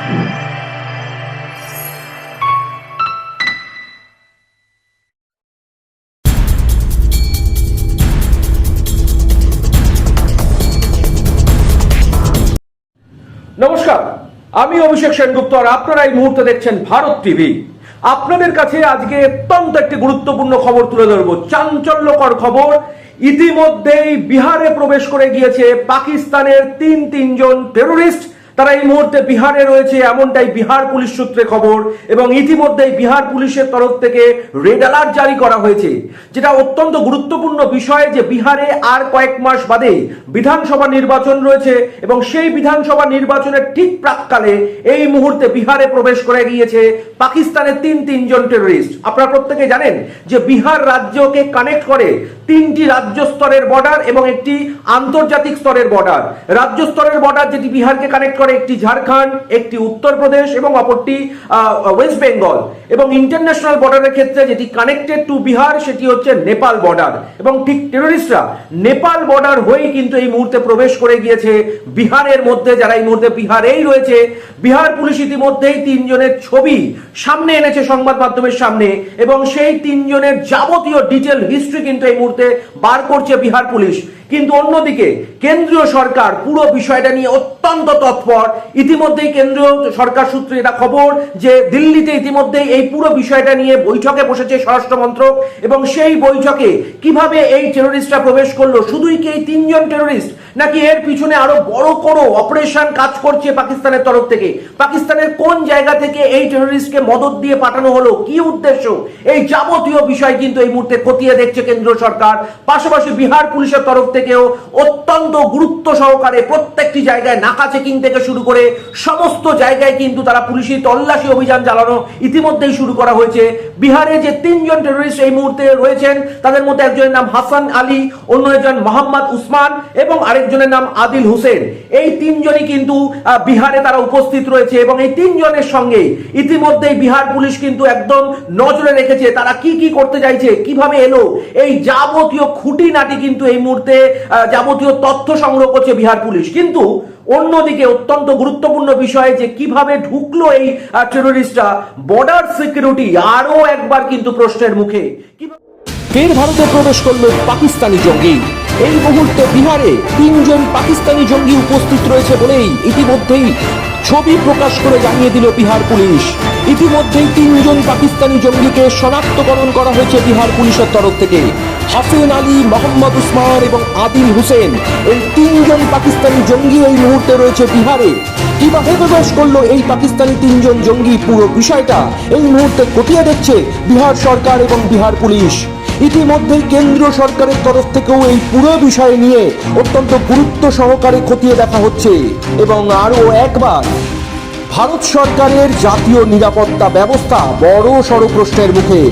নমস্কার, আমি অভিষেক সেনগুপ্ত আর আপনারা এই মুহূর্তে দেখছেন ভারত টিভি। আপনাদের কাছে আজকে অত্যন্ত একটি গুরুত্বপূর্ণ খবর তুলে ধরবো, চাঞ্চল্যকর খবর। ইতিমধ্যেই বিহারে প্রবেশ করে গিয়েছে পাকিস্তানের তিনজন টেরোরিস্ট। তারা এই মুহূর্তে বিহারে রয়েছে, এমনটাই বিহার পুলিশ সূত্রে খবর। এবং ইতিমধ্যেই বিহার পুলিশের তরফ থেকে রেড অ্যালার্ট জারি করা হয়েছে, যেটা অত্যন্ত গুরুত্বপূর্ণ বিষয় যে বিহারে আর কয়েক মাস বাদে বিধানসভা নির্বাচন রয়েছে এবং সেই বিধানসভা নির্বাচনের ঠিক প্রাককালে এই মুহূর্তে বিহারে প্রবেশ করে গিয়েছে পাকিস্তানের তিনজন টেরোরিস্ট। আপনারা প্রত্যেকে জানেন যে বিহার রাজ্যকে কানেক্ট করে তিনটি রাজ্য স্তরের বর্ডার এবং একটি আন্তর্জাতিক স্তরের বর্ডার। রাজ্য স্তরের বর্ডার যেটি বিহারকে কানেক্ট করে, একটি ঝাড়খণ্ড, একটি উত্তরপ্রদেশ এবং অপরটি ওয়েস্ট বেঙ্গল। এবং ইন্টারন্যাশনাল বর্ডারের ক্ষেত্রে যেটি কানেক্টেড টু বিহার সেটি হচ্ছে নেপাল বর্ডার। এবং ঠিক টেরোরিস্টরা নেপাল বর্ডার হয়েই কিন্তু এই মুহূর্তে প্রবেশ করে গিয়েছে বিহারের মধ্যে, যারা এই মুহূর্তে বিহারেই রয়েছে। বিহার পুলিশ ইতিমধ্যেই তিনজনের ছবি সামনে এনেছে সংবাদ মাধ্যমের সামনে এবং সেই তিনজনের যাবতীয় ডিটেল হিস্ট্রি কিন্তু এই মুহূর্তে বার করছে বিহার পুলিশ। কিন্তু অন্যদিকে কেন্দ্রীয় সরকার পুরো বিষয়টা নিয়ে অত্যন্ত তৎপর। ইতিমধ্যেই কেন্দ্রীয় সরকার সূত্রে এটা খবর যে দিল্লিতে ইতিমধ্যেই এই পুরো বিষয়টা নিয়ে বৈঠকে বসেছে স্বরাষ্ট্র মন্ত্রক এবং সেই বৈঠকে কিভাবে এই টেরোরিস্টরা প্রবেশ করলো, শুধুই কি এই তিনজন টেরোরিস্ট নাকি এর পিছনে আরো বড় কোনো অপারেশন কাজ করছে পাকিস্তানের তরফ থেকে, পাকিস্তানের কোন জায়গা থেকে এই টেরোরিস্টকে মদত দিয়ে পাঠানো হলো, কি উদ্দেশ্য, এই যাবতীয় বিষয় কিন্তু এই মুহূর্তে খতিয়ে দেখছে কেন্দ্র সরকার। পাশাপাশি বিহার পুলিশের তরফ থেকেও অত্যন্ত গুরুত্ব সহকারে প্রত্যেকটি জায়গায় নাকা চেকিং থেকে শুরু করে সমস্ত জায়গায় কিন্তু তারা পুলিশি তল্লাশি অভিযান চালানো ইতিমধ্যেই শুরু করা হয়েছে। বিহারে যে তিনজন টেরোরিস্ট এই মুহূর্তে রয়েছেন তাদের মধ্যে একজনের নাম হাসান আলী, অন্য একজন মোহাম্মদ উসমান এবং আরেকজনের নাম আদিল হোসেন। এই তিনজনই কিন্তু বিহারে তারা উপস্থিত রয়েছে এবং এই তিনজনের সঙ্গে ইতিমধ্যেই বিহার পুলিশ কিন্তু একদম নজরে রেখেছে তারা কি কি করতে চাইছে, কিভাবে এলো, এই যাবতীয় খুঁটিনাটি কিন্তু এই মুহূর্তে যাবতীয় তথ্য সংগ্রহ করছে বিহার পুলিশ। কিন্তু অন্যদিকে অত্যন্ত গুরুত্বপূর্ণ বিষয় যে কিভাবে ঢুকলো এই টেরোরিস্টরা, বর্ডার সিকিউরিটি আরো একবার কিন্তু প্রশ্নের মুখে। ফের ভারতে প্রবেশ করলো পাকিস্তানি জঙ্গি। এই মুহূর্তে বিহারে তিনজন পাকিস্তানি জঙ্গি উপস্থিত রয়েছে বলেই ইতিমধ্যেই ছবি প্রকাশ করে জানিয়ে দিল বিহার পুলিশ। ইতিমধ্যেই তিনজন পাকিস্তানি জঙ্গিকে শনাক্তকরণ করা হয়েছে বিহার পুলিশের তরফ থেকে। হাসান আলী, মোহাম্মদ উসমান এবং আদিল হোসেন, এই তিনজন পাকিস্তানি জঙ্গি এই মুহূর্তে রয়েছে বিহারে। কিভাবে প্রবেশ করলো এই পাকিস্তানি তিনজন জঙ্গি, পুরো বিষয়টা এই মুহূর্তে খতিয়ে দেখছে বিহার সরকার এবং বিহার পুলিশ। ইতিমধ্যেই কেন্দ্রীয় সরকারের তরফ থেকেও এই পুরো বিষয় নিয়ে অত্যন্ত গুরুত্ব সহকারে খতিয়ে দেখা হচ্ছে এবং আরো একবার ভারত সরকারের জাতীয় নিরাপত্তা ব্যবস্থা বড় সড় প্রশ্নের মুখে।